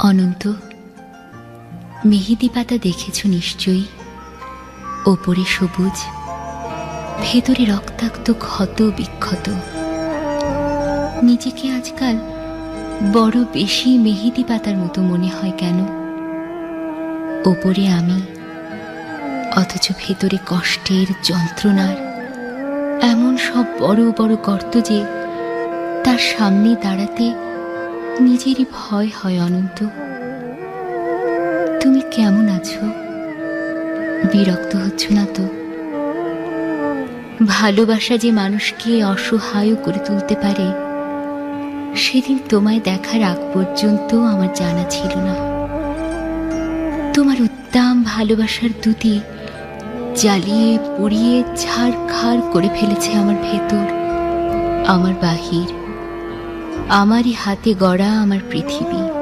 অনন্ত, মেহেদি পাতা দেখেছ নিশ্চয়ই। ওপরে সবুজ, ভেতরে রক্তাক্ত ক্ষত বিক্ষত। নিজেকে আজকাল বড় বেশি মেহেদি পাতার মতো মনে হয় কেন? ওপরে আমি, অথচ ভেতরে কষ্টের, যন্ত্রণার এমন সব বড় বড় গর্ত যে তার সামনে দাঁড়াতে নিজেরই ভয় হয়। অনন্ত, তুমি কেমন আছো? বিরক্ত হচ্ছ না তো? ভালোবাসা যে মানুষকে অসহায় করে তুলতে পারে, সেদিন তোমায় দেখার আগ পর্যন্ত আমার জানা ছিল না। তোমার উত্তম ভালোবাসার দুটি জ্বালিয়ে পুড়িয়ে ছাড়খাড় করে ফেলেছে আমার ভেতর, আমার বাহির, আমারই হাতে গড়া আমার পৃথিবী।